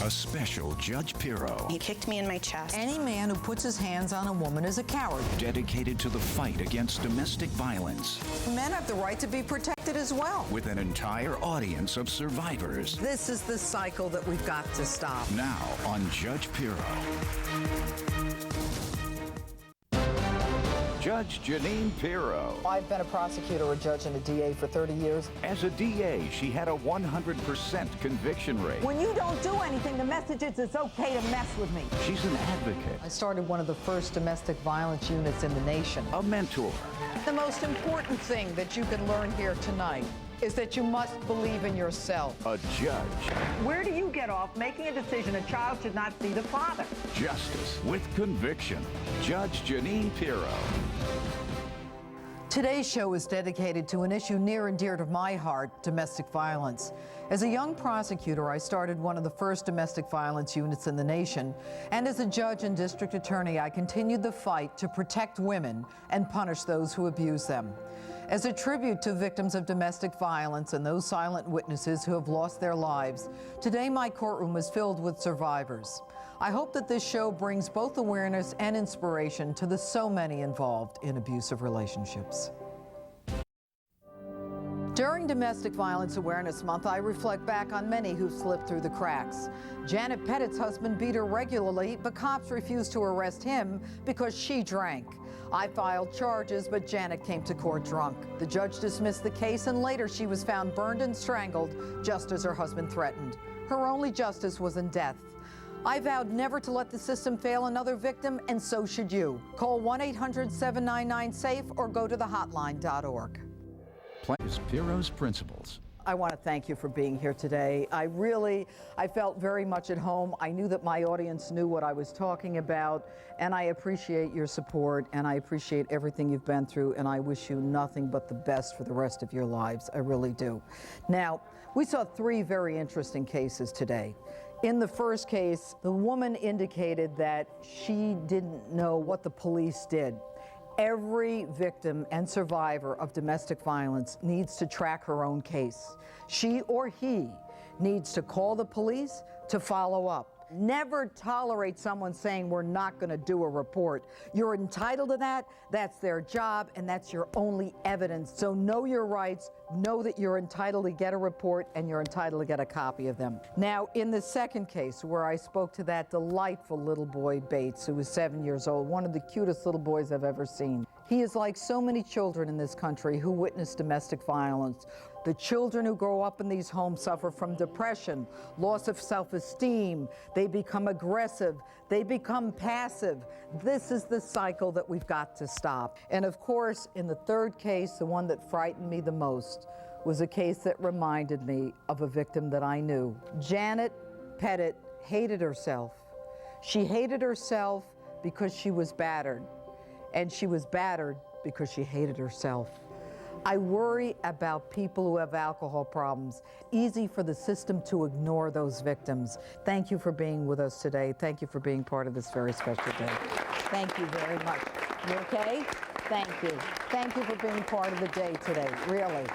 A special Judge Pirro. He kicked me in my chest. Any man who puts his hands on a woman is a coward. Dedicated to the fight against domestic violence. Men have the right to be protected as well. With an entire audience of survivors. This is the cycle that we've got to stop. Now on Judge Pirro. Judge Jeanine Pirro. I've been a prosecutor, a judge, and a DA for 30 years. As a DA, she had a 100% conviction rate. When you don't do anything, the message is it's okay to mess with me. She's an advocate. I started one of the first domestic violence units in the nation. A mentor. The most important thing that you can learn here tonight is that you must believe in yourself. A judge. Where do you get off making a decision a child should not see the father? Justice with conviction. Judge Jeanine Pirro. Today's show is dedicated to an issue near and dear to my heart, domestic violence. As a young prosecutor, I started one of the first domestic violence units in the nation. And as a judge and district attorney, I continued the fight to protect women and punish those who abuse them. As a tribute to victims of domestic violence and those silent witnesses who have lost their lives, today my courtroom is filled with survivors. I hope that this show brings both awareness and inspiration to the so many involved in abusive relationships. During Domestic Violence Awareness Month, I reflect back on many who slipped through the cracks. Janet Pettit's husband beat her regularly, but cops refused to arrest him because she drank. I filed charges, but Janet came to court drunk. The judge dismissed the case, and later she was found burned and strangled, just as her husband threatened. Her only justice was in death. I vowed never to let the system fail another victim, and so should you. Call 1-800-799-SAFE or go to thehotline.org. Plays Pirro's principles. I want to thank you for being here today. I felt very much at home. I knew that my audience knew what I was talking about, and I appreciate your support, and I appreciate everything you've been through, and I wish you nothing but the best for the rest of your lives. I really do. Now, we saw three very interesting cases today. In the first case, the woman indicated that she didn't know what the police did. Every victim and survivor of domestic violence needs to track her own case. She or he needs to call the police to follow up. Never tolerate someone saying we're not going to do a report. You're entitled to that. That's their job, and that's your only evidence. So know your rights. Know that you're entitled to get a report, and you're entitled to get a copy of them. Now, in the second case, where I spoke to that delightful little boy, Bates, who was 7 years old, one of the cutest little boys I've ever seen. He is like so many children in this country who witness domestic violence. The children who grow up in these homes suffer from depression, loss of self-esteem. They become aggressive. They become passive. This is the cycle that we've got to stop. And of course, in the third case, the one that frightened me the most was a case that reminded me of a victim that I knew. Janet Pettit hated herself. She hated herself because she was battered. And she was battered because she hated herself. I worry about people who have alcohol problems. Easy for the system to ignore those victims. Thank you for being with us today. Thank you for being part of this very special day. Thank you very much. You okay? Thank you. Thank you for being part of the day today, really.